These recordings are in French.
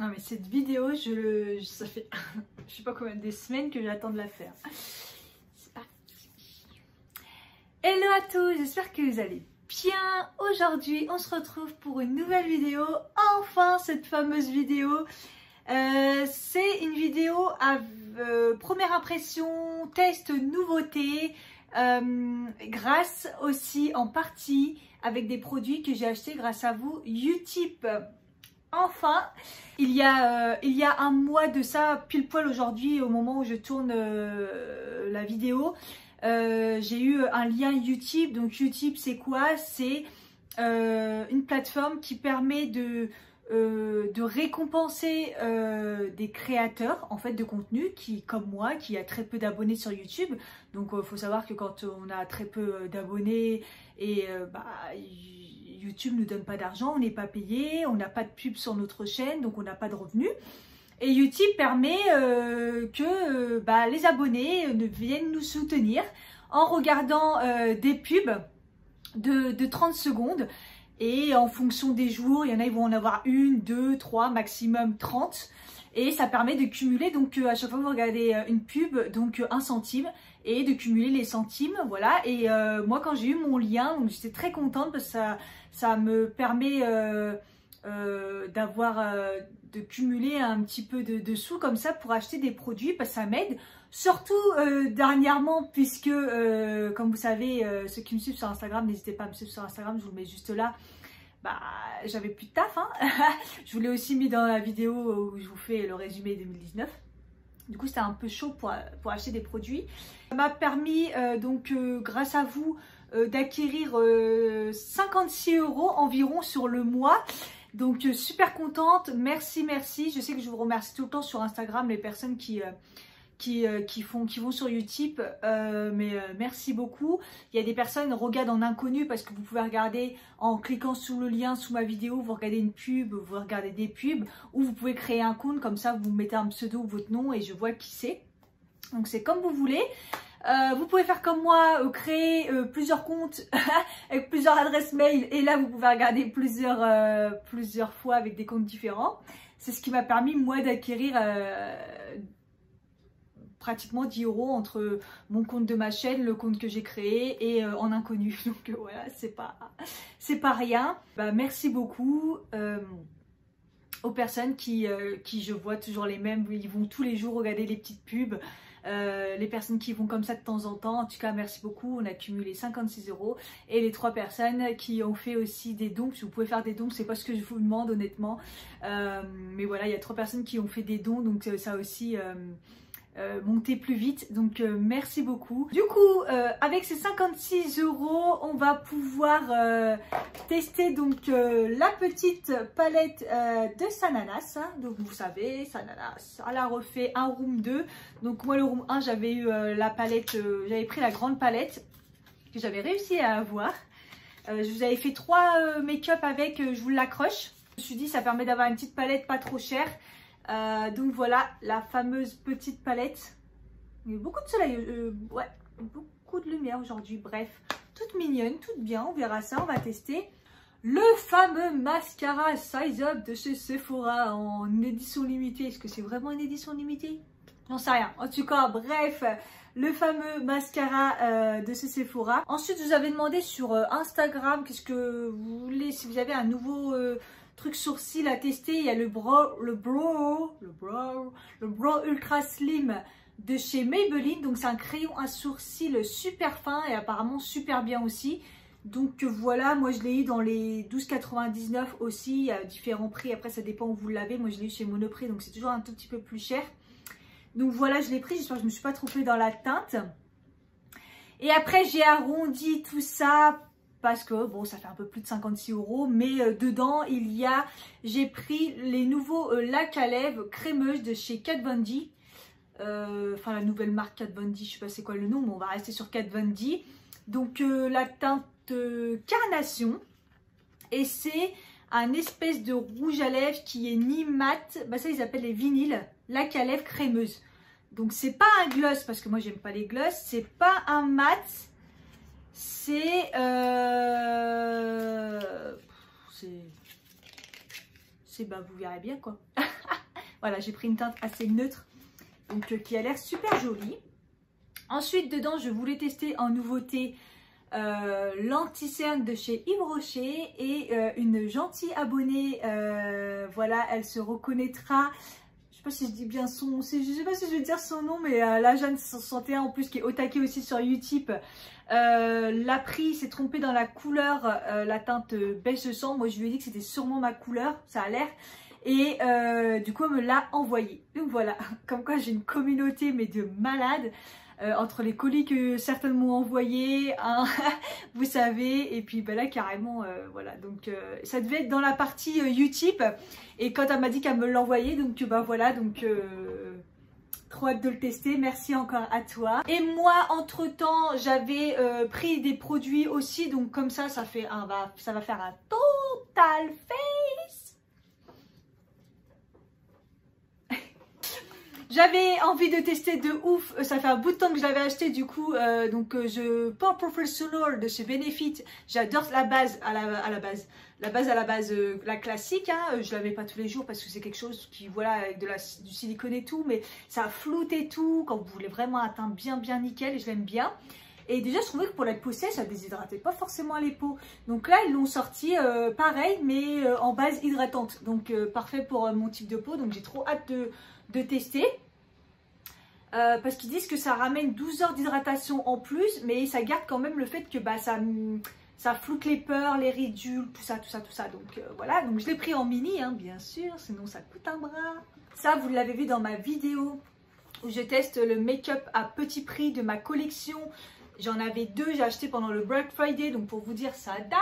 Non mais cette vidéo, ça fait je sais pas combien de semaines que j'attends de la faire. C'est parti. Hello à tous, j'espère que vous allez bien. Aujourd'hui, on se retrouve pour une nouvelle vidéo. Enfin, cette fameuse vidéo. C'est une vidéo à première impression, test, nouveauté. Grâce aussi en partie avec des produits que j'ai achetés grâce à vous, Utip. Enfin, il y a un mois de ça, pile poil aujourd'hui, au moment où je tourne la vidéo, j'ai eu un lien Utip. Donc Utip, c'est quoi? C'est une plateforme qui permet de récompenser des créateurs en fait de contenu qui, comme moi, qui a très peu d'abonnés sur YouTube. Donc faut savoir que quand on a très peu d'abonnés et YouTube nous donne pas d'argent, on n'est pas payé, on n'a pas de pub sur notre chaîne, donc on n'a pas de revenus. Et Utip permet que les abonnés viennent nous soutenir en regardant des pubs de 30 secondes. Et en fonction des jours, il y en a, ils vont en avoir une, deux, trois, maximum 30. Et ça permet de cumuler, donc à chaque fois que vous regardez une pub, donc 1 centime. Et de cumuler les centimes, voilà. Et moi, quand j'ai eu mon lien, donc j'étais très contente parce que ça me permet de cumuler un petit peu de sous comme ça pour acheter des produits, parce que ça m'aide. Surtout dernièrement, puisque comme vous savez, ceux qui me suivent sur Instagram, n'hésitez pas à me suivre sur Instagram, je vous le mets juste là. J'avais plus de taf, hein. Je vous l'ai aussi mis dans la vidéo où je vous fais le résumé 2019. Du coup, c'était un peu chaud pour acheter des produits. Ça m'a permis, grâce à vous, d'acquérir 56 € environ sur le mois. Donc, super contente. Merci, merci. Je sais que je vous remercie tout le temps sur Instagram, les personnes qui vont sur Utip, merci beaucoup. Il y a des personnes regardent en inconnu parce que vous pouvez regarder en cliquant sur le lien sous ma vidéo, vous regardez une pub, vous regardez des pubs, ou vous pouvez créer un compte, comme ça vous mettez un pseudo ou votre nom et je vois qui c'est. Donc c'est comme vous voulez. Vous pouvez faire comme moi, créer plusieurs comptes avec plusieurs adresses mail, et là vous pouvez regarder plusieurs fois avec des comptes différents. C'est ce qui m'a permis moi d'acquérir pratiquement 10 € entre mon compte de ma chaîne, le compte que j'ai créé et en inconnu. Donc voilà, c'est pas rien. Merci beaucoup aux personnes qui je vois toujours les mêmes, ils vont tous les jours regarder les petites pubs. Les personnes qui vont comme ça de temps en temps, en tout cas merci beaucoup. On a cumulé 56 €. Et les 3 personnes qui ont fait aussi des dons, si vous pouvez faire des dons, c'est pas ce que je vous demande honnêtement, mais voilà, il y a 3 personnes qui ont fait des dons, donc ça aussi monter plus vite. Donc merci beaucoup. Du coup avec ces 56 €, on va pouvoir tester donc la petite palette de Sananas, hein. Donc vous savez, Sananas, elle a refait un room 2. Donc moi le room 1, j'avais eu la palette, j'avais pris la grande palette que j'avais réussi à avoir. Je vous avais fait 3 make-up avec, je vous l'accroche. Je me suis dit ça permet d'avoir une petite palette pas trop chère. Donc voilà la fameuse petite palette. Il y a beaucoup de soleil, ouais, beaucoup de lumière aujourd'hui. Bref, toute mignonne, toute bien. On verra ça, on va tester le fameux mascara Size Up de chez Sephora en édition limitée. Est-ce que c'est vraiment une édition limitée? J'en sais rien. En tout cas, bref, le fameux mascara de chez Sephora. Ensuite, je vous avais demandé sur Instagram qu'est-ce que vous voulez, si vous avez un nouveau truc sourcil à tester. Il y a le brow Ultra Slim de chez Maybelline. Donc c'est un crayon à sourcil super fin et apparemment super bien aussi. Donc voilà, moi je l'ai eu dans les 12,99 aussi, à différents prix. Après ça dépend où vous l'avez. Moi je l'ai eu chez Monoprix, donc c'est toujours un tout petit peu plus cher. Donc voilà, je l'ai pris, j'espère que je ne me suis pas trompée dans la teinte. Et après j'ai arrondi tout ça parce que bon, ça fait un peu plus de 56 €, mais dedans j'ai pris les nouveaux lacs à lèvres crémeuses de chez Kat Von D. Enfin la nouvelle marque Kat Von D, je sais pas c'est quoi le nom, mais on va rester sur Kat Von D. Donc la teinte carnation, et c'est un espèce de rouge à lèvres qui est ni mat, ça ils appellent les vinyles, lac à lèvres crémeuse. Donc c'est pas un gloss parce que moi j'aime pas les gloss, c'est pas un mat. C'est vous verrez bien quoi. Voilà, j'ai pris une teinte assez neutre, donc qui a l'air super jolie. Ensuite, dedans, je voulais tester en nouveauté l'anti-cerne de chez Yves Rocher et une gentille abonnée, voilà, elle se reconnaîtra. Je sais pas si je dis bien son, je sais pas si je vais dire son nom, mais la Jeanne 61 en plus qui est au taquet aussi sur Utip, l'a pris, s'est trompé dans la couleur, la teinte beige de sang. Moi je lui ai dit que c'était sûrement ma couleur, ça a l'air. Et du coup elle me l'a envoyé. Donc voilà, comme quoi j'ai une communauté mais de malades. Entre les colis que certains m'ont envoyés, hein, vous savez, et puis bah là carrément, voilà, donc ça devait être dans la partie Utip, et quand elle m'a dit qu'elle me l'envoyait, donc bah voilà, donc trop hâte de le tester, merci encore à toi. Et moi, entre temps, j'avais pris des produits aussi, donc comme ça, ça va faire un total face. J'avais envie de tester de ouf, ça fait un bout de temps que je l'avais acheté du coup, Pore Professional de chez Benefit, j'adore la base la classique, hein. Je l'avais pas tous les jours parce que c'est quelque chose qui, voilà, avec du silicone et tout, mais ça floute et tout, quand vous voulez vraiment un teint bien nickel, et je l'aime bien. Et déjà je trouvais que pour la peau sèche, ça déshydratait pas forcément les peaux. Donc là ils l'ont sorti pareil mais en base hydratante. Donc parfait pour mon type de peau. Donc j'ai trop hâte de tester. Parce qu'ils disent que ça ramène 12 heures d'hydratation en plus, mais ça garde quand même le fait que bah, ça floute les pores, les ridules, tout ça. Donc voilà, donc je l'ai pris en mini, hein, bien sûr, sinon ça coûte un bras. Ça, vous l'avez vu dans ma vidéo où je teste le make-up à petit prix de ma collection. J'en avais deux, j'ai acheté pendant le Black Friday, donc pour vous dire, ça date.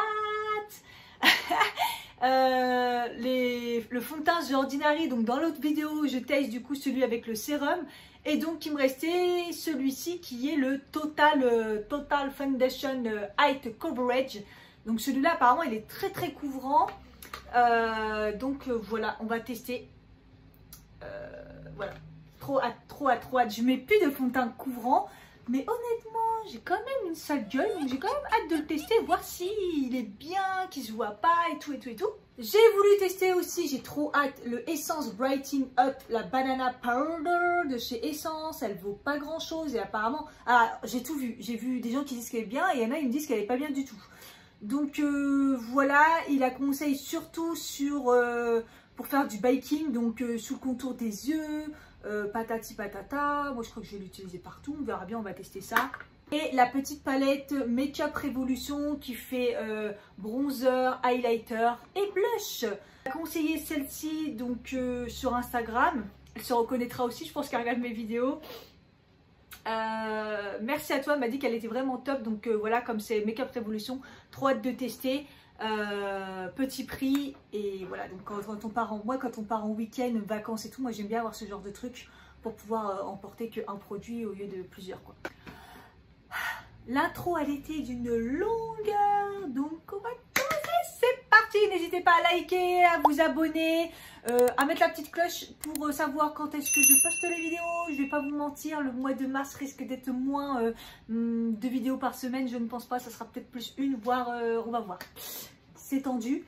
Le fond de teint The Ordinary, donc dans l'autre vidéo, je teste du coup celui avec le sérum. Et donc il me restait celui-ci qui est le Total Foundation Height Coverage. Donc celui-là apparemment il est très couvrant. Donc voilà, on va tester. Voilà, trop hâte. Je mets plus de fond de teint couvrant. Mais honnêtement, j'ai quand même une sale gueule, donc j'ai quand même hâte de le tester, voir s'il est bien, qu'il se voit pas et tout. J'ai voulu tester aussi, j'ai trop hâte, le Essence Brightening Up, la Banana Powder de chez Essence. Elle vaut pas grand chose et apparemment, j'ai tout vu. J'ai vu des gens qui disent qu'elle est bien et il y en a qui me disent qu'elle est pas bien du tout. Donc voilà, il la conseille surtout pour faire du baking, donc sous le contour des yeux. Patati patata, moi je crois que je vais l'utiliser partout, on verra bien, on va tester ça. Et la petite palette Make-up Revolution qui fait bronzer, highlighter et blush. Elle a conseillé celle-ci donc sur Instagram, elle se reconnaîtra aussi, je pense qu'elle regarde mes vidéos. Merci à toi, elle m'a dit qu'elle était vraiment top, donc voilà, comme c'est Make-up Revolution, trop hâte de tester. Petit prix et voilà, donc quand on part en week-end, vacances et tout, moi j'aime bien avoir ce genre de truc pour pouvoir emporter qu'un produit au lieu de plusieurs quoi. L'intro elle était d'une longueur, donc on va commencer, c'est parti. N'hésitez pas à liker, à vous abonner, à mettre la petite cloche pour savoir quand est-ce que je poste les vidéos. Je vais pas vous mentir, le mois de mars risque d'être moins de vidéos par semaine, je ne pense pas, ça sera peut-être plus une, voire on va voir. C'est tendu.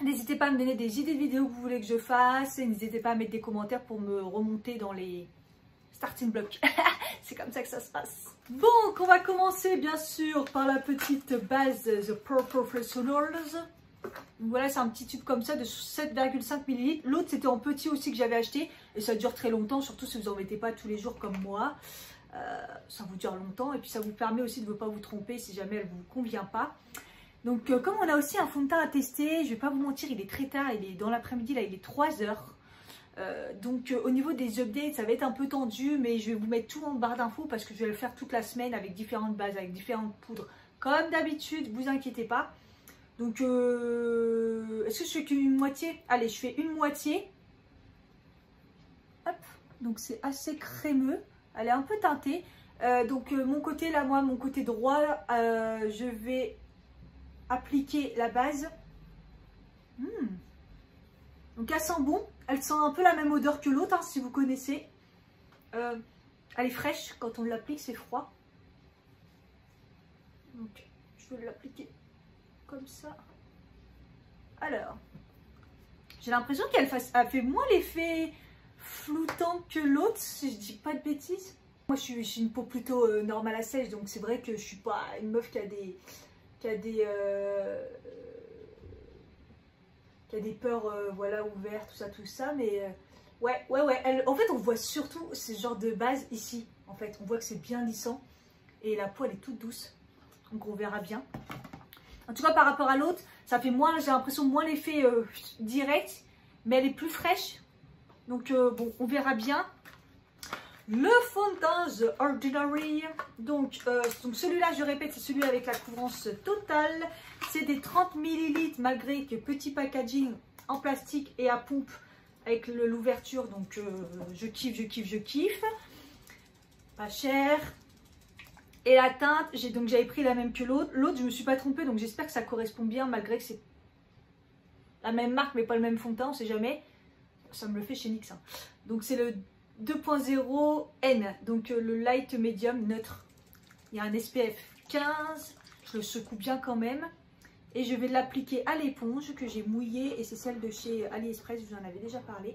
N'hésitez pas à me donner des idées de vidéos que vous voulez que je fasse et n'hésitez pas à mettre des commentaires pour me remonter dans les starting blocks. C'est comme ça que ça se passe. Donc on va commencer bien sûr par la petite base The Pore Professionals. Donc voilà, c'est un petit tube comme ça de 7,5 ml. L'autre c'était en petit aussi que j'avais acheté et ça dure très longtemps, surtout si vous n'en mettez pas tous les jours comme moi. Ça vous dure longtemps et puis ça vous permet aussi de ne pas vous tromper si jamais elle ne vous convient pas. Donc comme on a aussi un fond de teint à tester, je ne vais pas vous mentir, il est très tard, il est dans l'après-midi, là il est 3 h. Donc au niveau des updates, ça va être un peu tendu, mais je vais vous mettre tout en barre d'infos parce que je vais le faire toute la semaine avec différentes bases, avec différentes poudres. Comme d'habitude, vous inquiétez pas. Donc est-ce que je fais qu'une moitié? Allez, je fais une moitié. Hop, donc c'est assez crémeux, elle est un peu teintée. Donc mon côté là, moi, mon côté droit, je vais appliquer la base. Donc elle sent bon, elle sent un peu la même odeur que l'autre, hein, si vous connaissez. Elle est fraîche, quand on l'applique c'est froid. Donc je vais l'appliquer comme ça. Alors, j'ai l'impression qu'elle fait moins l'effet floutante que l'autre, si je dis pas de bêtises. Moi j'ai une peau plutôt normale à sèche, donc c'est vrai que je suis pas une meuf qui a des peurs voilà, ouvertes, tout ça, mais ouais, en fait on voit surtout ce genre de base ici, en fait on voit que c'est bien lissant et la peau elle est toute douce, donc on verra bien. En tout cas par rapport à l'autre, ça fait moins, j'ai l'impression moins l'effet direct, mais elle est plus fraîche, donc bon on verra bien. Le fond de teint The Ordinary, donc celui-là je répète c'est celui avec la couvrance totale, c'est des 30 ml malgré que petit packaging en plastique et à pompe avec l'ouverture, donc je kiffe, pas cher. Et la teinte, j'avais pris la même que l'autre, je me suis pas trompée, donc j'espère que ça correspond bien malgré que c'est la même marque mais pas le même fond de teint, on sait jamais, ça me le fait chez NYX hein. Donc c'est le 2.0 N, donc le light medium neutre. Il y a un SPF 15, je le secoue bien quand même. Et je vais l'appliquer à l'éponge que j'ai mouillée. Et c'est celle de chez AliExpress, je vous en avais déjà parlé.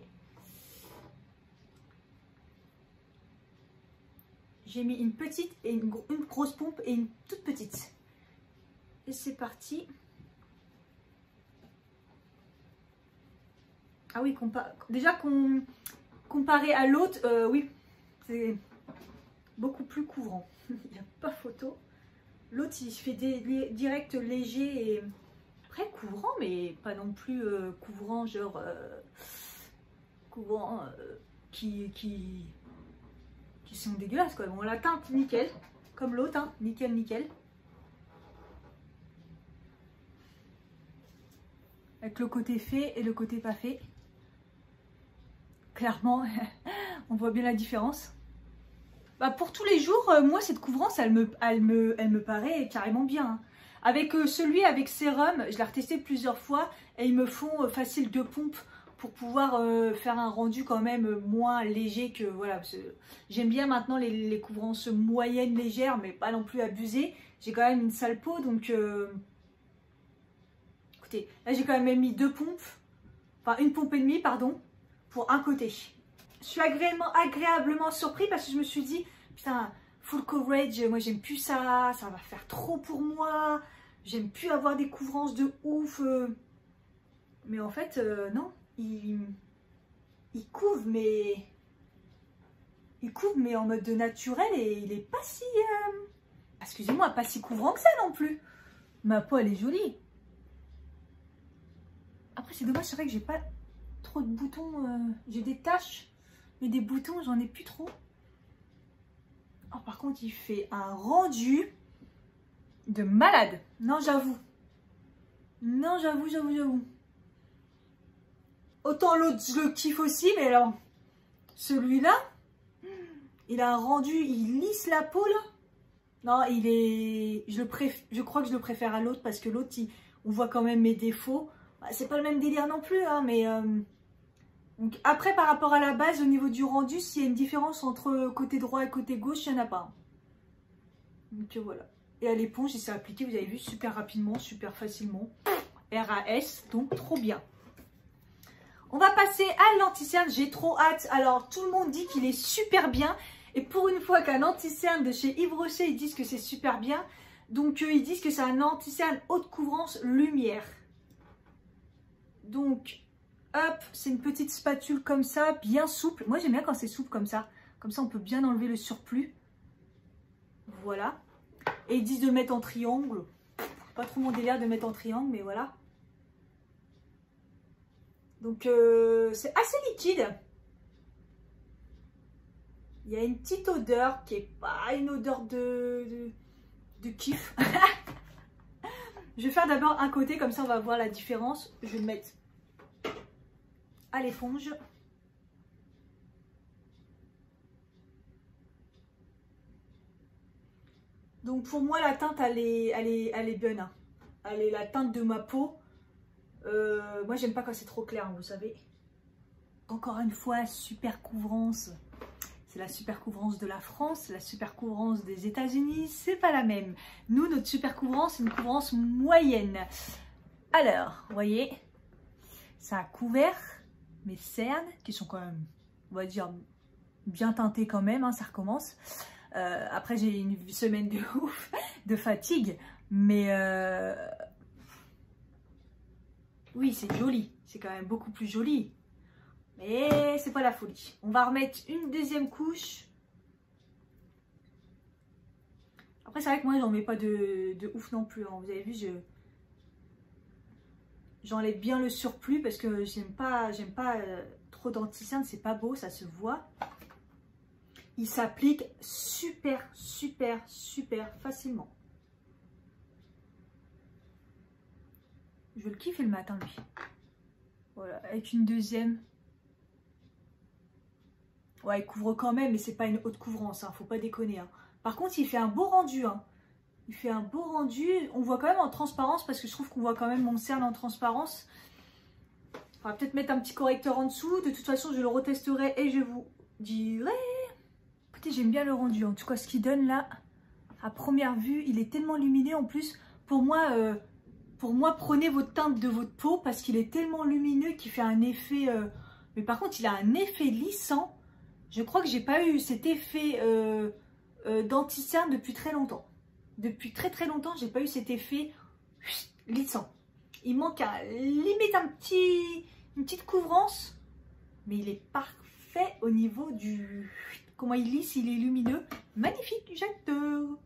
J'ai mis une petite et une grosse pompe et une toute petite. Et c'est parti. Ah oui, déjà comparé à l'autre, oui, c'est beaucoup plus couvrant. Il n'y a pas photo. L'autre, il fait des directs légers et après couvrant, mais pas non plus couvrant, genre couvrant qui sont dégueulasses quoi. Bon, la teinte nickel, comme l'autre, hein, nickel. Avec le côté fait et le côté pas fait. Clairement, on voit bien la différence. Bah pour tous les jours, moi cette couvrance, elle me paraît carrément bien. Hein. Avec celui avec sérum, je l'ai retesté plusieurs fois et ils me font facile 2 pompes pour pouvoir faire un rendu quand même moins léger que voilà. J'aime bien maintenant les couvrances moyennes légères, mais pas non plus abusées. J'ai quand même une sale peau, donc écoutez, là j'ai quand même mis 2 pompes, enfin 1 pompe et demie pardon, pour un côté. Je suis agréablement surpris parce que je me suis dit, putain, full coverage, moi j'aime plus ça, ça va faire trop pour moi, j'aime plus avoir des couvrances de ouf. Mais en fait, non, il couvre, mais en mode naturel et il est pas si, excusez-moi, pas si couvrant que ça non plus. Ma peau elle est jolie. Après c'est dommage, c'est vrai que j'ai pas trop de boutons, j'ai des taches. Mais des boutons, j'en ai plus trop. Oh, par contre, il fait un rendu de malade. Non, j'avoue. Non, j'avoue. Autant l'autre, je le kiffe aussi, mais alors, celui-là, il a un rendu, il lisse la peau, là. Non, il est... Je crois que je le préfère à l'autre, parce que l'autre, on voit quand même mes défauts. Bah, c'est pas le même délire non plus, hein, mais... Donc après, par rapport à la base, au niveau du rendu, s'il y a une différence entre côté droit et côté gauche, il n'y en a pas. Donc voilà. Et à l'éponge, il s'est appliqué, vous avez vu, super rapidement, super facilement. RAS, donc trop bien. On va passer à l'anti-cerne, j'ai trop hâte. Alors, tout le monde dit qu'il est super bien. Et pour une fois qu'un anti-cerne de chez Yves Rocher, ils disent que c'est super bien. Donc, ils disent que c'est un anti-cerne haute couvrance lumière. Donc... hop, c'est une petite spatule comme ça, bien souple. Moi, j'aime bien quand c'est souple comme ça. Comme ça, on peut bien enlever le surplus. Voilà. Et ils disent de mettre en triangle. Pas trop mon délire de mettre en triangle, mais voilà. Donc, c'est assez liquide. Il y a une petite odeur qui est pas une odeur de kiff. Je vais faire d'abord un côté, comme ça, on va voir la différence. Je vais le mettre à l'éponge. Donc pour moi la teinte elle est bonne. Hein. Elle est la teinte de ma peau. Moi j'aime pas quand c'est trop clair, hein, vous savez. Encore une fois, super couvrance. C'est la super couvrance de la France, la super couvrance des États-Unis, c'est pas la même. Nous, notre super couvrance, c'est une couvrance moyenne. Alors, vous voyez, ça a couvert mes cernes qui sont quand même on va dire, bien teinté quand même, hein, ça recommence. Après, j'ai une semaine de ouf, de fatigue, mais oui, c'est joli, c'est quand même beaucoup plus joli, mais c'est pas la folie. On va remettre une deuxième couche. Après, c'est vrai que moi, j'en mets pas de ouf non plus, hein. Vous avez vu, j'enlève bien le surplus parce que j'aime pas trop d'anti-cerne, c'est pas beau, ça se voit. Il s'applique super facilement. Je le kiffe le matin, lui. Voilà, avec une deuxième. Ouais, il couvre quand même, mais c'est pas une haute couvrance, hein, faut pas déconner. Hein. Par contre, il fait un beau rendu. Hein. Il fait un beau rendu. On voit quand même en transparence, parce que je trouve qu'on voit quand même mon cerne en transparence. On va peut-être mettre un petit correcteur en dessous. De toute façon, je le retesterai et je vous dirai. Écoutez, j'aime bien le rendu. En tout cas, ce qu'il donne là, à première vue, il est tellement lumineux. En plus, pour moi, prenez votre teinte de votre peau parce qu'il est tellement lumineux qu'il fait un effet... Mais par contre, il a un effet lissant. Je crois que j'ai pas eu cet effet d'anti-cerne depuis très longtemps. Depuis très longtemps, j'ai pas eu cet effet lissant. Il manque limite une petite couvrance, mais il est parfait au niveau du... Comment il lisse, il est lumineux. Magnifique, j'adore.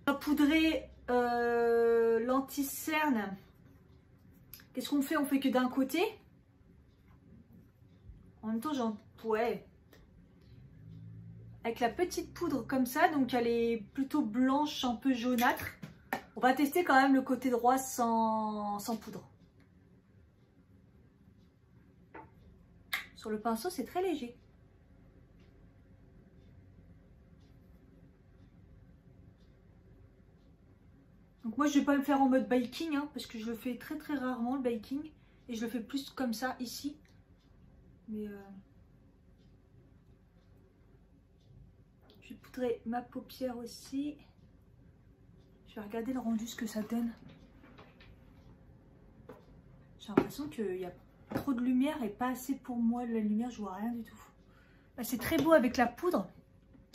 On va poudrer l'anti-cerne. Qu'est-ce qu'on fait? On fait que d'un côté. En même temps, ouais. Avec la petite poudre comme ça, donc elle est plutôt blanche, un peu jaunâtre. On va tester quand même le côté droit sans poudre. Sur le pinceau, c'est très léger. Donc moi, je vais pas le faire en mode baking, hein, parce que je le fais très rarement, le baking. Et je le fais plus comme ça, ici. Mais je vais poudrer ma paupière aussi. Je vais regarder le rendu, ce que ça donne. J'ai l'impression qu'il y a trop de lumière et pas assez pour moi. La lumière, je vois rien du tout. Bah, c'est très beau avec la poudre.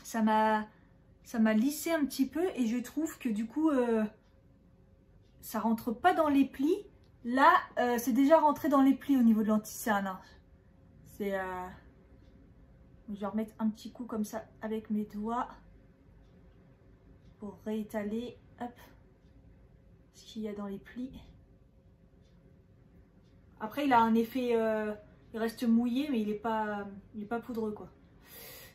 Ça m'a lissé un petit peu et je trouve que du coup, ça rentre pas dans les plis. Là, c'est déjà rentré dans les plis au niveau de l'anti-cerne. Hein. C'est... Je vais remettre un petit coup comme ça avec mes doigts pour réétaler, hop, ce qu'il y a dans les plis. Après, il a un effet, il reste mouillé, mais il est pas poudreux, quoi.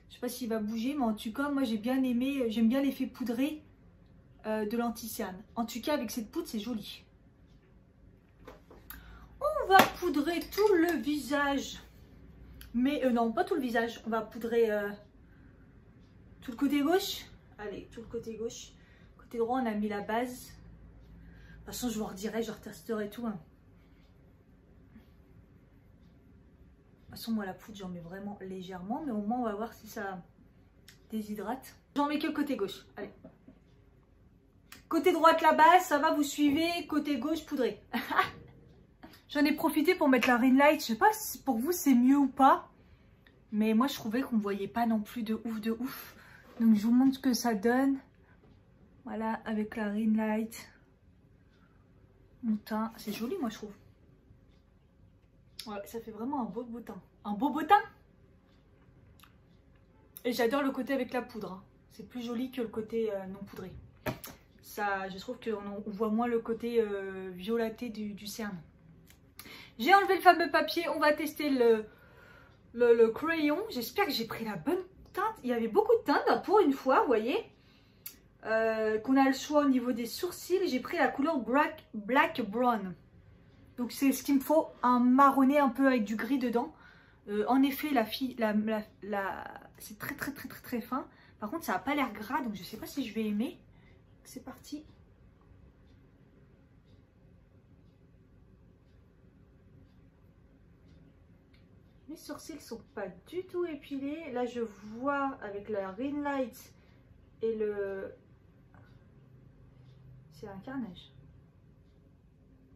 Je sais pas s'il va bouger, mais en tout cas, moi j'ai bien aimé, j'aime bien l'effet poudré de l'anti-cerne. En tout cas, avec cette poudre, c'est joli. On va poudrer tout le visage. Mais non, pas tout le visage. On va poudrer tout le côté gauche. Allez, tout le côté gauche. Côté droit, on a mis la base. De toute façon, je vous redirai, je retesterai tout. Hein. De toute façon, moi, la poudre, j'en mets vraiment légèrement. Mais au moins, on va voir si ça déshydrate. J'en mets que le côté gauche. Allez. Côté droite, la base, ça va, vous suivez. Côté gauche, poudré. J'en ai profité pour mettre la ring light. Je sais pas si pour vous c'est mieux ou pas. Mais moi je trouvais qu'on ne voyait pas non plus de ouf. Donc je vous montre ce que ça donne. Voilà, avec la ring light. Mon teint, c'est joli moi je trouve. Ouais, ça fait vraiment un beau teint. Un beau teint. Et j'adore le côté avec la poudre. Hein. C'est plus joli que le côté non poudré. Ça, je trouve qu'on voit moins le côté violeté du cerne. J'ai enlevé le fameux papier, on va tester le crayon. J'espère que j'ai pris la bonne teinte. Il y avait beaucoup de teinte pour une fois, vous voyez. Qu'on a le choix au niveau des sourcils. J'ai pris la couleur Black Brown. Donc c'est ce qu'il me faut, un marronné un peu avec du gris dedans. En effet, c'est très fin. Par contre, ça n'a pas l'air gras, donc je ne sais pas si je vais aimer. C'est parti. Mes sourcils sont pas du tout épilés. Là, je vois avec la ring light et le... C'est un carnage.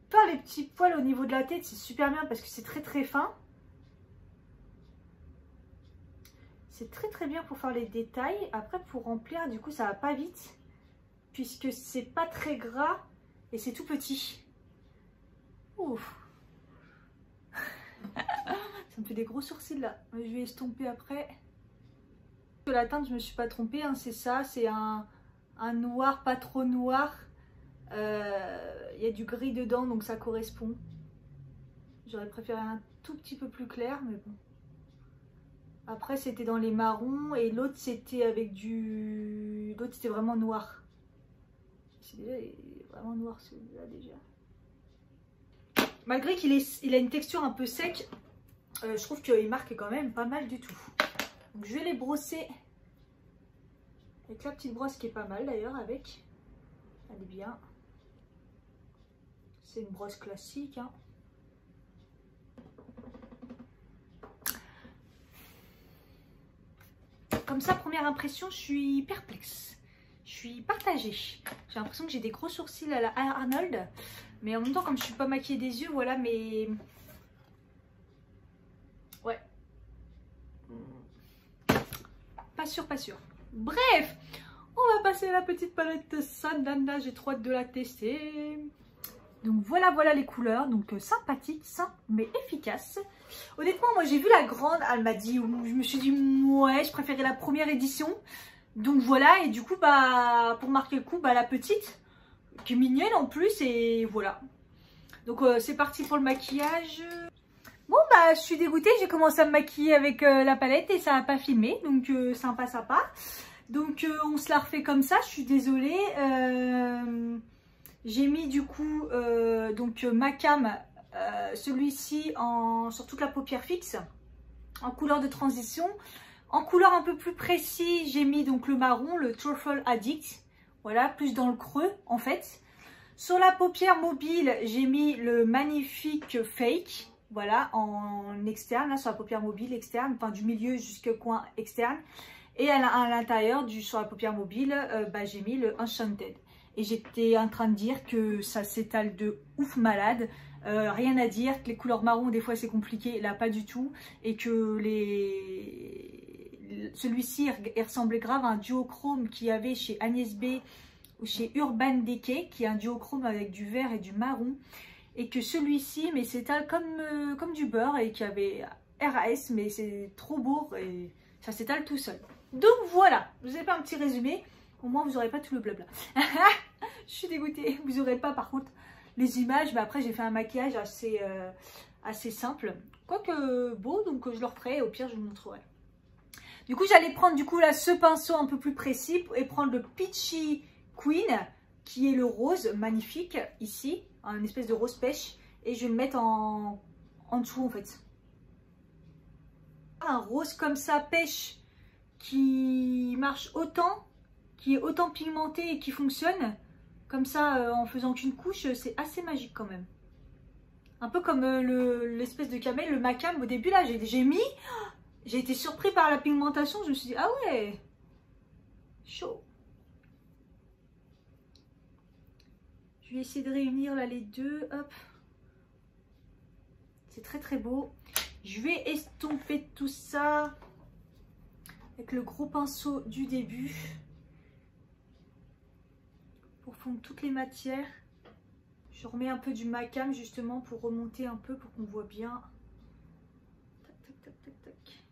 Faire les petits poils au niveau de la tête, c'est super bien parce que c'est très fin. C'est très très bien pour faire les détails. Après pour remplir, du coup ça va pas vite. Puisque c'est pas très gras et c'est tout petit. Ouf. Ça me fait des gros sourcils là. Je vais estomper après. La teinte, je me suis pas trompée, hein, c'est ça. C'est un noir pas trop noir. Il y a du gris dedans, donc ça correspond. J'aurais préféré un tout petit peu plus clair, mais bon. Après, c'était dans les marrons et l'autre, c'était avec du... L'autre, c'était vraiment noir. C'est déjà vraiment noir celui-là déjà. Malgré qu'il a une texture un peu sec, je trouve qu'il marque quand même pas mal du tout. Donc je vais les brosser avec la petite brosse qui est pas mal d'ailleurs avec. Elle est bien. C'est une brosse classique. Hein. Comme ça, première impression, je suis perplexe. Je suis partagée. J'ai l'impression que j'ai des gros sourcils à la Arnold. Mais en même temps, comme je suis pas maquillée des yeux, voilà, mais... Ouais. Pas sûr, pas sûr. Bref, on va passer à la petite palette Sandana. J'ai trop hâte de la tester. Donc voilà, voilà les couleurs. Donc sympathique, simple, mais efficace. Honnêtement, moi j'ai vu la grande. Elle m'a dit, je me suis dit, ouais, je préférais la première édition. Donc voilà, et du coup, bah, pour marquer le coup, bah, la petite, qui est mignonne en plus, et voilà. Donc c'est parti pour le maquillage. Bon bah je suis dégoûtée, j'ai commencé à me maquiller avec la palette et ça n'a pas filmé, donc sympa sympa. Donc on se la refait comme ça, je suis désolée. J'ai mis du coup donc Macam, celui-ci sur toute la paupière fixe, en couleur de transition. En couleur un peu plus précis, j'ai mis donc le marron, le Truffle Addict, voilà, plus dans le creux en fait. Sur la paupière mobile, j'ai mis le magnifique Fake, voilà, en externe, là, sur la paupière mobile externe, enfin du milieu jusqu'au coin externe. Et à l'intérieur, sur la paupière mobile, bah, j'ai mis le Enchanted. Et j'étais en train de dire que ça s'étale de ouf malade. Rien à dire, que les couleurs marron, des fois c'est compliqué, là pas du tout. Et que celui-ci, il ressemblait grave à un duochrome qu'il y avait chez Agnès B ou chez Urban Decay, qui est un duochrome avec du vert et du marron. Et que celui-ci, mais s'étale comme du beurre et qui avait RAS, mais c'est trop beau et ça s'étale tout seul. Donc voilà, je vous ai fait un petit résumé. Au moins, vous n'aurez pas tout le blabla. Je suis dégoûtée. Vous n'aurez pas, par contre, les images. Mais après, j'ai fait un maquillage assez simple. Quoique beau, donc je le referai. Au pire, je vous montrerai. Du coup, j'allais prendre du coup là ce pinceau un peu plus précis et prendre le Peachy Queen, qui est le rose magnifique ici, un espèce de rose pêche. Et je vais le mettre en dessous, en fait. Un rose comme ça, pêche, qui marche autant, qui est autant pigmenté et qui fonctionne comme ça en faisant qu'une couche, c'est assez magique quand même. Un peu comme l'espèce de camel, le Macam. Au début là, j'ai été surpris par la pigmentation. Je me suis dit ah ouais, chaud. Je vais essayer de réunir là les deux. Hop, c'est très très beau. Je vais estomper tout ça avec le gros pinceau du début pour fondre toutes les matières. Je remets un peu du Macam justement pour remonter un peu pour qu'on voit bien. Tac, tac, tac, tac, tac.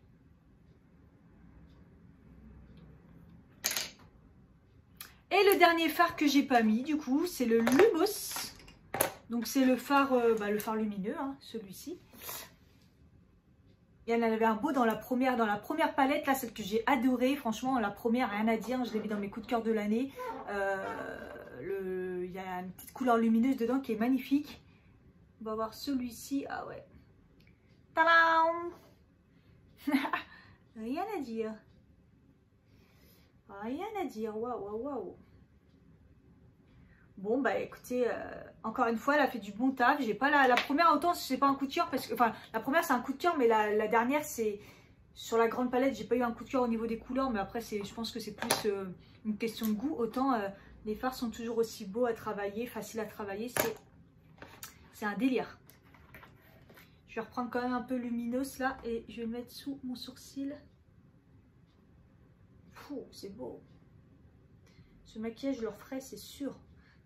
Et le dernier phare que j'ai pas mis du coup, c'est le Lumos. Donc c'est le phare lumineux, hein, celui-ci. Il y en avait un beau dans la première palette, là, celle que j'ai adorée. Franchement, la première, rien à dire. Je l'ai mis dans mes coups de cœur de l'année. Il y a une petite couleur lumineuse dedans qui est magnifique. On va voir celui-ci. Ah ouais. Tadam! Rien à dire. Rien à dire. Waouh, waouh, waouh. Bon bah écoutez, encore une fois elle a fait du bon taf. J'ai pas la première, autant c'est pas un coup de cœur parce que, enfin la première c'est un coup de cœur, mais la dernière c'est sur la grande palette. J'ai pas eu un coup de cœur au niveau des couleurs, mais après je pense que c'est plus une question de goût. Autant les fards sont toujours aussi beaux à travailler, faciles à travailler, c'est un délire. Je vais reprendre quand même un peu luminos là et je vais le mettre sous mon sourcil. C'est beau. Ce maquillage, je le referai, c'est sûr.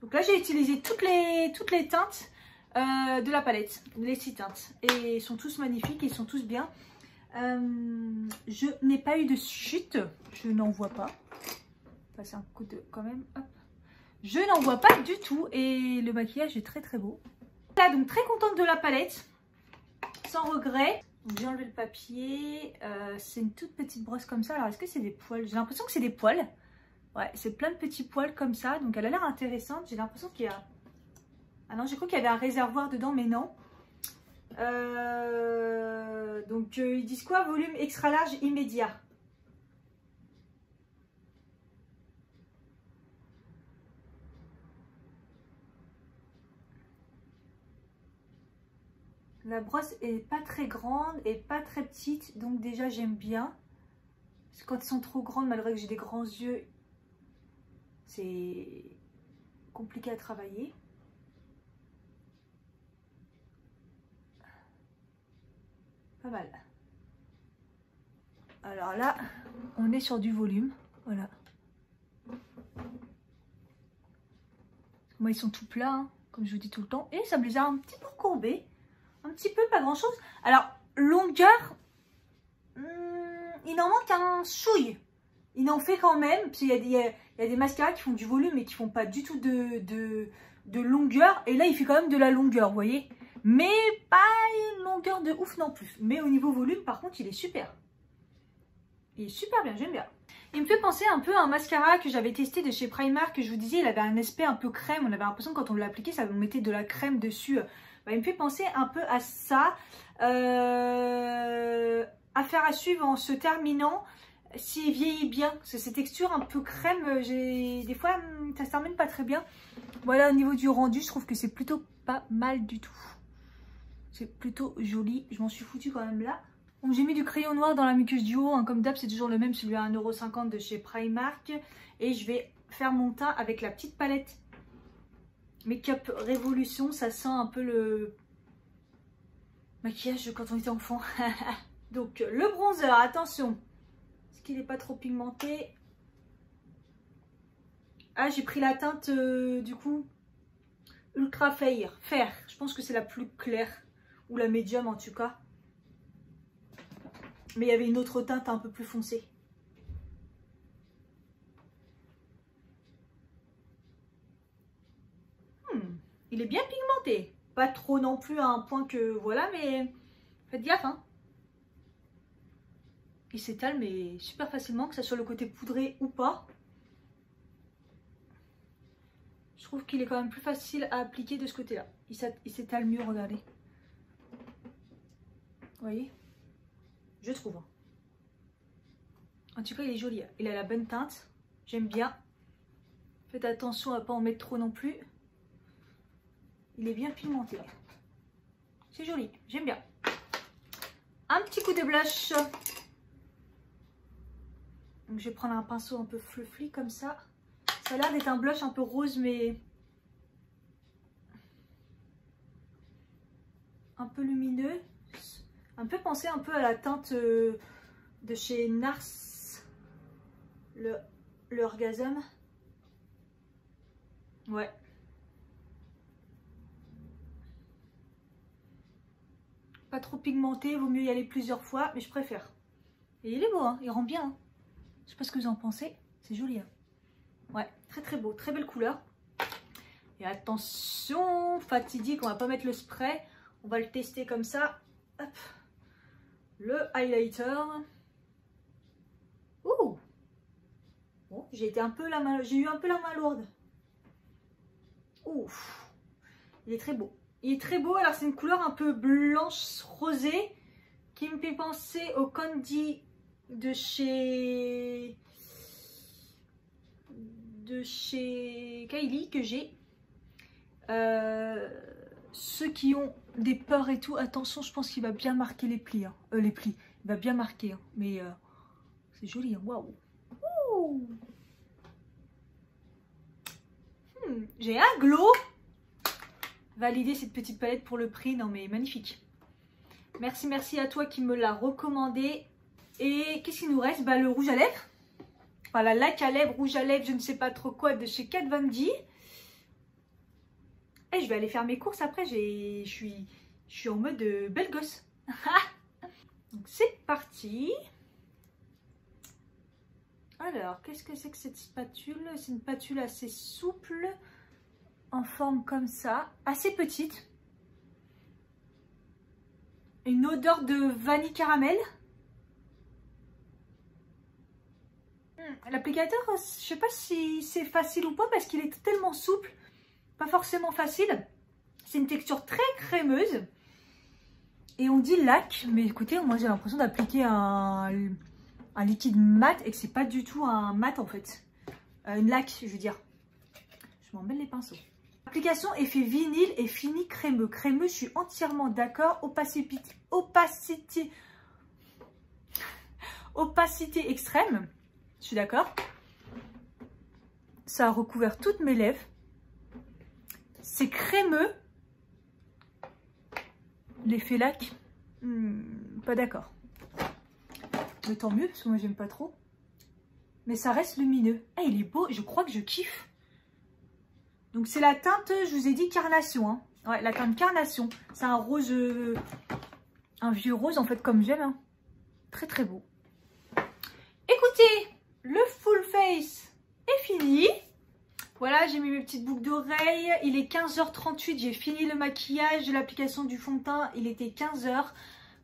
Donc là, j'ai utilisé toutes les teintes de la palette, les 6 teintes. Et ils sont tous magnifiques, ils sont tous bien. Je n'ai pas eu de chute, je n'en vois pas. Passer un coup de quand même, hop. Je n'en vois pas du tout et le maquillage est très très beau. Là, donc très contente de la palette, sans regret. J'ai enlevé le papier, c'est une toute petite brosse comme ça. Alors est-ce que c'est des poils? J'ai l'impression que c'est des poils. Ouais, c'est plein de petits poils comme ça, donc elle a l'air intéressante. J'ai l'impression qu'il y a... Ah non, j'ai cru qu'il y avait un réservoir dedans, mais non. Donc ils disent quoi? Volume extra large immédiat. La brosse est pas très grande et pas très petite, donc déjà j'aime bien. Parce que quand elles sont trop grandes, malgré que j'ai des grands yeux, c'est compliqué à travailler. Pas mal. Alors là, on est sur du volume. Voilà. Moi, ils sont tout plats, hein, comme je vous dis tout le temps. Et ça me les a un petit peu courbés. Un petit peu, pas grand chose. Alors, longueur, il en manque un chouille. Il en fait quand même. Parce qu'il y a des mascaras qui font du volume et qui font pas du tout de longueur. Et là, il fait quand même de la longueur, vous voyez. Mais pas une longueur de ouf non plus. Mais au niveau volume, par contre, il est super. Il est super bien, j'aime bien. Il me fait penser un peu à un mascara que j'avais testé de chez Primark. Que je vous disais, il avait un aspect un peu crème. On avait l'impression que quand on l'appliquait, ça nous mettait de la crème dessus. Bah, il me fait penser un peu à ça. Affaire à suivre en se terminant. S'il vieillit bien. Parce que ces textures un peu crème, des fois, ça se termine pas très bien. Voilà, au niveau du rendu, je trouve que c'est plutôt pas mal du tout. C'est plutôt joli. Je m'en suis foutue quand même là. Donc j'ai mis du crayon noir dans la muqueuse du haut. Hein, comme d'hab, c'est toujours le même, celui à 1,50 € de chez Primark. Et je vais faire mon teint avec la petite palette Make-up Révolution. Ça sent un peu le maquillage quand on était enfant. Donc le bronzer, attention. Est-ce qu'il n'est pas trop pigmenté? Ah, j'ai pris la teinte du coup Ultra Fair. Je pense que c'est la plus claire. Ou la médium en tout cas. Mais il y avait une autre teinte un peu plus foncée. Il est bien pigmenté. Pas trop non plus à un point que voilà, mais faites gaffe. Hein. Il s'étale mais super facilement, que ça soit le côté poudré ou pas. Je trouve qu'il est quand même plus facile à appliquer de ce côté-là. Il s'étale mieux, regardez. Vous voyez? Je trouve. En tout cas, il est joli. Il a la bonne teinte. J'aime bien. Faites attention à ne pas en mettre trop non plus. Il est bien pigmenté. C'est joli. J'aime bien. Un petit coup de blush. Donc, je vais prendre un pinceau un peu fluffy comme ça. Ça a l'air d'être un blush un peu rose, mais un peu lumineux. Un peu penser un peu à la teinte de chez Nars, le Orgasm. Ouais. Pas trop pigmenté, vaut mieux y aller plusieurs fois, mais je préfère. Et il est beau, hein, il rend bien. Hein. Je sais pas ce que vous en pensez, c'est joli. Hein. Ouais, très très beau, très belle couleur. Et attention, fatidique, on va pas mettre le spray, on va le tester comme ça. Hop. Le highlighter. Ouh. Bon, j'ai eu un peu la main lourde. Ouf. Il est très beau. Il est très beau. Alors c'est une couleur un peu blanche rosée qui me fait penser au Candy de chez Kylie que j'ai. Ceux qui ont des peurs et tout, attention, je pense qu'il va bien marquer les plis. Hein. Les plis, il va bien marquer. Hein. Mais c'est joli, hein. Waouh. J'ai un glow. Valider cette petite palette pour le prix. Non mais magnifique. Merci à toi qui me l'a recommandé. Et qu'est-ce qu'il nous reste? Bah, le rouge à lèvres. Enfin, la laque à lèvres, rouge à lèvres, je ne sais pas trop quoi, de chez Kat Von D. Et je vais aller faire mes courses après, je suis en mode belle gosse. Donc c'est parti. Alors, qu'est-ce que c'est que cette spatule? C'est une spatule assez souple, en forme comme ça, assez petite. Une odeur de vanille caramel. L'applicateur, je sais pas si c'est facile ou pas parce qu'il est tellement souple, pas forcément facile. C'est une texture très crémeuse. Et on dit lac, mais écoutez, moi j'ai l'impression d'appliquer un liquide mat et que c'est pas du tout un mat en fait. Une laque, je veux dire. Je m'en mêle les pinceaux. Application effet vinyle et fini crémeux. Crémeux, je suis entièrement d'accord. Opacité extrême. Je suis d'accord. Ça a recouvert toutes mes lèvres. C'est crémeux. L'effet lac, pas d'accord. Mais tant mieux, parce que moi j'aime pas trop. Mais ça reste lumineux. Ah, il est beau, je crois que je kiffe. Donc c'est la teinte, je vous ai dit, carnation. Hein. Ouais, la teinte carnation. C'est un rose, un vieux rose en fait comme j'aime. Hein. Très très beau. Écoutez, le full face est fini. Voilà, j'ai mis mes petites boucles d'oreilles. Il est 15h38, j'ai fini le maquillage de l'application du fond de teint. Il était 15h.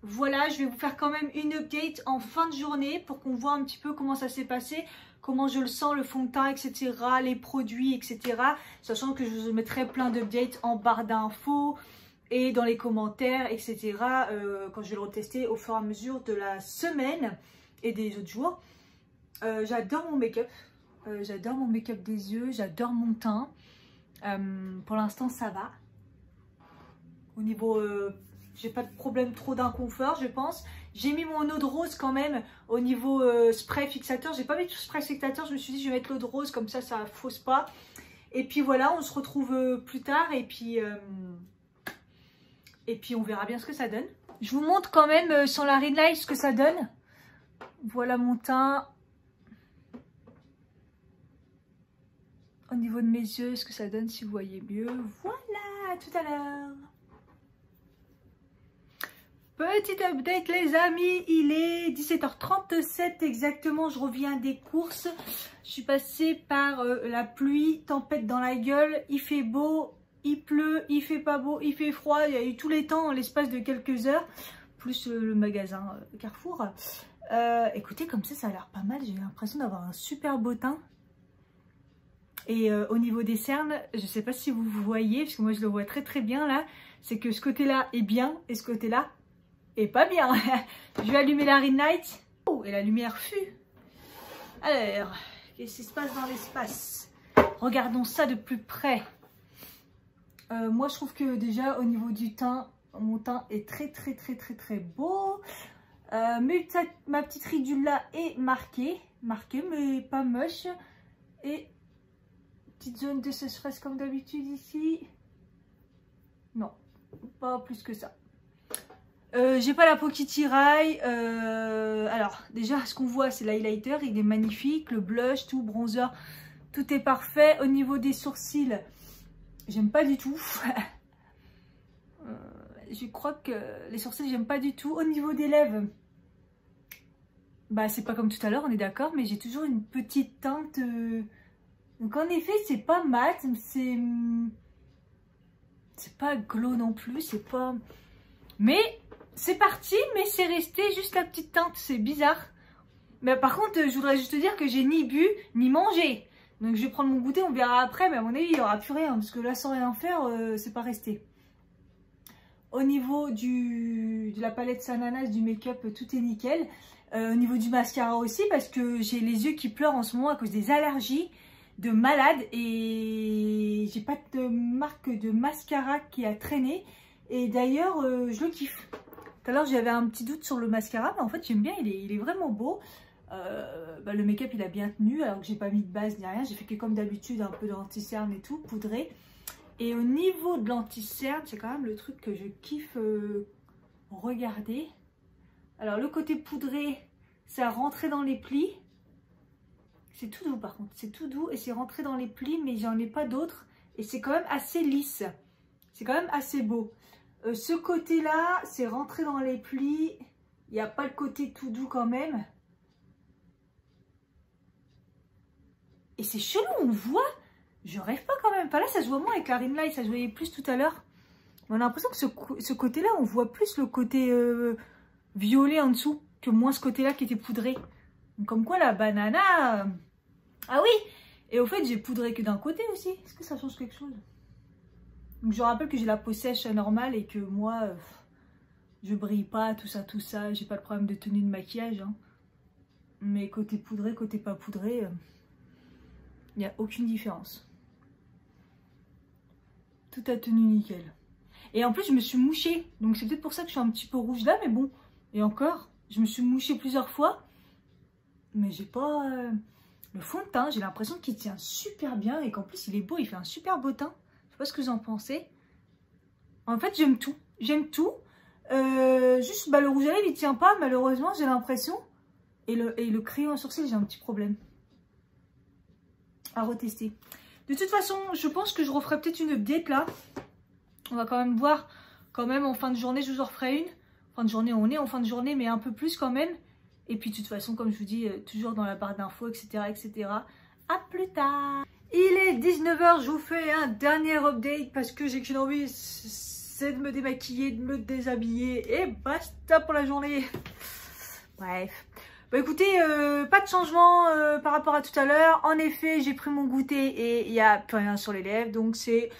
Voilà, je vais vous faire quand même une update en fin de journée pour qu'on voit un petit peu comment ça s'est passé, comment je le sens, le fond de teint, etc., les produits, etc. Sachant que je vous mettrai plein d'updates en barre d'infos et dans les commentaires, etc. Quand je vais le retester au fur et à mesure de la semaine et des autres jours. J'adore mon make-up. J'adore mon make-up des yeux, j'adore mon teint. Pour l'instant, ça va. Au niveau, j'ai pas de problème trop d'inconfort, je pense. J'ai mis mon eau de rose quand même au niveau spray fixateur. J'ai pas mis tout spray fixateur, je me suis dit je vais mettre l'eau de rose comme ça fausse pas. Et puis voilà, on se retrouve plus tard et puis on verra bien ce que ça donne. Je vous montre quand même sans la ring light ce que ça donne. Voilà mon teint. Au niveau de mes yeux, ce que ça donne si vous voyez mieux. Voilà, à tout à l'heure. Petite update les amis, il est 17h37 exactement, je reviens des courses. Je suis passée par la pluie, tempête dans la gueule, il fait beau, il pleut, il fait pas beau, il fait froid. Il y a eu tous les temps en l'espace de quelques heures, plus le magasin Carrefour. Écoutez, comme ça a l'air pas mal, j'ai l'impression d'avoir un super beau teint. Et au niveau des cernes, je ne sais pas si vous voyez, parce que moi je le vois très très bien là, c'est que ce côté-là est bien et ce côté-là est pas bien. Je vais allumer la ring light. Oh, et la lumière fut. Alors, qu'est-ce qui se passe dans l'espace? Regardons ça de plus près. Moi je trouve que déjà au niveau du teint, mon teint est très très très très très beau. Ma petite ridule là est marquée mais pas moche. Et petite zone de sécheresse comme d'habitude ici. Non, pas plus que ça. J'ai pas la peau qui tiraille. Alors déjà ce qu'on voit c'est l'highlighter, il est magnifique. Le blush, tout, bronzer, tout est parfait. Au niveau des sourcils, j'aime pas du tout. Je crois que les sourcils j'aime pas du tout. Au niveau des lèvres, bah c'est pas comme tout à l'heure, on est d'accord, mais j'ai toujours une petite teinte. Donc en effet, c'est pas mat, c'est pas glow non plus, c'est pas... Mais c'est parti, mais c'est resté juste la petite teinte, c'est bizarre. Mais par contre, je voudrais juste te dire que j'ai ni bu, ni mangé. Donc je vais prendre mon goûter, on verra après, mais à mon avis, il n'y aura plus rien, parce que là, sans rien faire, c'est pas resté. Au niveau de la palette Sananas, du make-up, tout est nickel. Au niveau du mascara aussi, parce que j'ai les yeux qui pleurent en ce moment à cause des allergies de malade et j'ai pas de marque de mascara qui a traîné et d'ailleurs je le kiffe. Tout à l'heure j'avais un petit doute sur le mascara mais en fait j'aime bien, il est vraiment beau. Le make-up il a bien tenu alors que j'ai pas mis de base ni rien, j'ai fait que comme d'habitude un peu d'anti-cerne et tout, poudré. Et au niveau de l'anti-cerne c'est quand même le truc que je kiffe regarder. Alors le côté poudré ça rentrait dans les plis. C'est tout doux par contre, c'est tout doux et c'est rentré dans les plis, mais j'en ai pas d'autres. Et c'est quand même assez lisse, c'est quand même assez beau. Ce côté-là, c'est rentré dans les plis, il n'y a pas le côté tout doux quand même. Et c'est chelou, on voit, je rêve pas quand même. Enfin là, ça se voit moins avec la rim light, ça se voyait plus tout à l'heure. On a l'impression que ce côté-là, on voit plus le côté violet en dessous que moins ce côté-là qui était poudré. Donc, comme quoi la banana... Ah oui! Et au fait, j'ai poudré que d'un côté aussi. Est-ce que ça change quelque chose? Donc je rappelle que j'ai la peau sèche normale et que moi, je brille pas, tout ça. J'ai pas de problème de tenue de maquillage. Hein. Mais côté poudré, côté pas poudré, il n'y a aucune différence. Tout a tenu nickel. Et en plus, je me suis mouchée. Donc c'est peut-être pour ça que je suis un petit peu rouge là, mais bon. Et encore, je me suis mouchée plusieurs fois. Mais j'ai pas... Le fond de teint, j'ai l'impression qu'il tient super bien et qu'en plus, il est beau. Il fait un super beau teint. Je sais pas ce que vous en pensez. En fait, j'aime tout. J'aime tout. Juste, le rouge à lèvres, il tient pas, malheureusement, j'ai l'impression. Et le crayon à sourcil, j'ai un petit problème. À retester. De toute façon, je pense que je referai peut-être une update là. On va quand même voir. Quand même, en fin de journée, je vous en referai une. Fin de journée, on est en fin de journée, mais un peu plus quand même. Et puis, de toute façon, comme je vous dis, toujours dans la barre d'infos, etc., etc. À plus tard. Il est 19 h, je vous fais un dernier update parce que j'ai qu'une envie, c'est de me démaquiller, de me déshabiller et basta pour la journée. Bref. Bah écoutez, pas de changement par rapport à tout à l'heure. En effet, j'ai pris mon goûter et il n'y a plus rien sur les lèvres. Donc c'est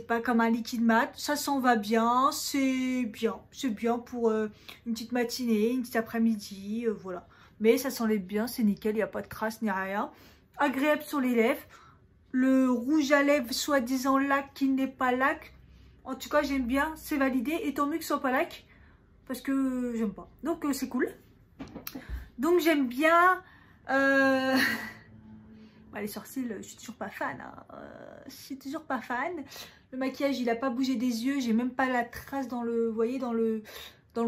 pas comme un liquide mat. Ça s'en va bien. C'est bien. C'est bien pour une petite matinée, une petite après-midi. Voilà. Mais ça s'enlève bien, c'est nickel. Il n'y a pas de traces ni rien. Agréable sur les lèvres. Le rouge à lèvres, soi-disant lac, qui n'est pas lac. En tout cas, j'aime bien. C'est validé. Et tant mieux que ce soit pas lac. Parce que j'aime pas. Donc c'est cool. Donc j'aime bien. Les sourcils, je suis toujours pas fan. Hein. Je suis toujours pas fan. Le maquillage, il a pas bougé des yeux. J'ai même pas la trace dans le, vous voyez, dans le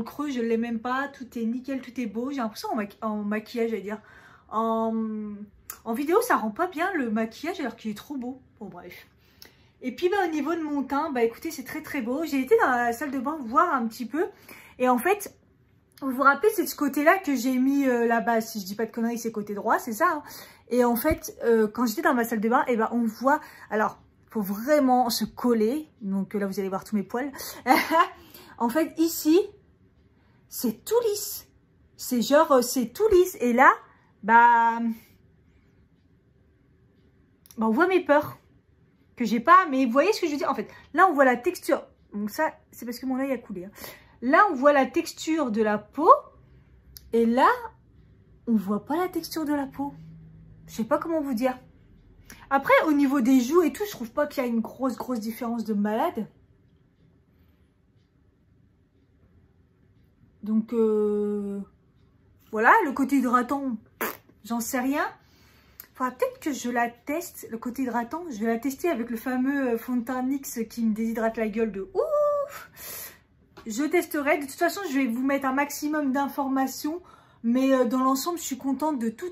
creux. Je l'ai même pas. Tout est nickel, tout est beau. J'ai l'impression en maquillage, j'allais dire. En vidéo, ça rend pas bien le maquillage alors qu'il est trop beau. Bon bref. Et puis au niveau de mon teint, écoutez, c'est très très beau. J'ai été dans la salle de bain voir un petit peu. Et en fait, vous vous rappelez, c'est de ce côté-là que j'ai mis là-bas. Si je dis pas de conneries, c'est côté droit, c'est ça. Hein. Et en fait, quand j'étais dans ma salle de bain, on voit... Alors, faut vraiment se coller. Donc là, vous allez voir tous mes poils. En fait, ici, c'est tout lisse. C'est genre, c'est tout lisse. Et là, on voit mes peurs que j'ai pas. Mais vous voyez ce que je veux dire? En fait, là, on voit la texture. Donc ça, c'est parce que mon œil a coulé. Hein. Là, on voit la texture de la peau. Et là, on voit pas la texture de la peau. Je sais pas comment vous dire. Après, au niveau des joues et tout, je trouve pas qu'il y a une grosse différence de malade. Donc, voilà. Le côté hydratant, j'en sais rien. Faudra peut-être que je la teste. Le côté hydratant, je vais la tester avec le fameux fond de teint NYX qui me déshydrate la gueule de ouf. Je testerai. De toute façon, je vais vous mettre un maximum d'informations. Mais dans l'ensemble, je suis contente de tout.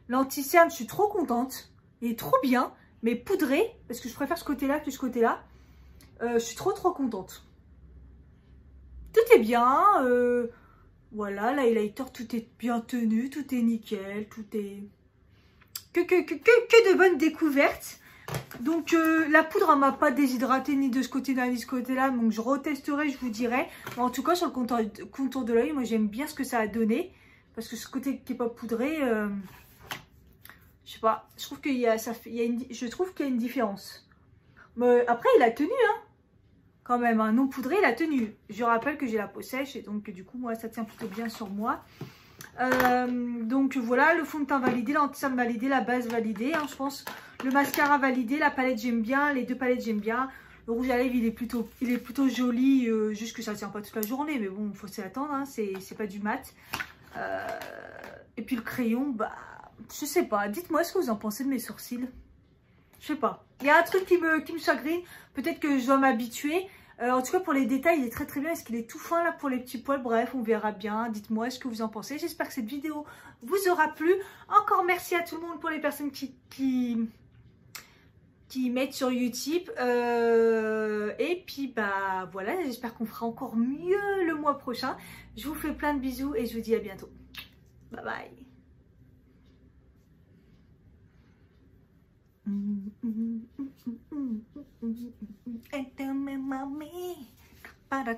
L'anti-cerne, je suis trop contente. Il est trop bien. Mais poudré, parce que je préfère ce côté-là que ce côté-là. Je suis trop contente. Tout est bien. Voilà, l'highlighter, tout est bien tenu. Tout est nickel. Tout est... Que de bonnes découvertes. Donc la poudre, elle m'a pas déshydraté ni de ce côté-là ni de ce côté-là. Donc je retesterai, je vous dirai. Mais en tout cas, sur le contour de l'œil, moi j'aime bien ce que ça a donné. Parce que ce côté qui n'est pas poudré, je sais pas, je trouve qu'il y a, je trouve qu'il y a une différence. Mais après, il a tenu, hein, quand même, un non poudré, il a tenu. Je rappelle que j'ai la peau sèche et donc du coup, moi, ça tient plutôt bien sur moi. Donc voilà, le fond de teint validé, l'anti-cerne validé, la base validée, hein, je pense. Le mascara validé, la palette j'aime bien, les deux palettes j'aime bien. Le rouge à lèvres, il est plutôt joli, juste que ça tient pas toute la journée, mais bon, il faut s'y attendre, hein, c'est pas du mat. Et puis le crayon, je sais pas. Dites-moi ce que vous en pensez de mes sourcils. Je sais pas. Il y a un truc qui me chagrine. Peut-être que je dois m'habituer. En tout cas, pour les détails, il est très très bien. Est-ce qu'il est tout fin là pour les petits poils? Bref, on verra bien. Dites-moi ce que vous en pensez. J'espère que cette vidéo vous aura plu. Encore merci à tout le monde pour les personnes qui mettent sur Utip. Et puis, bah voilà, j'espère qu'on fera encore mieux le mois prochain. Je vous fais plein de bisous et je vous dis à bientôt. Bye bye. Mami, para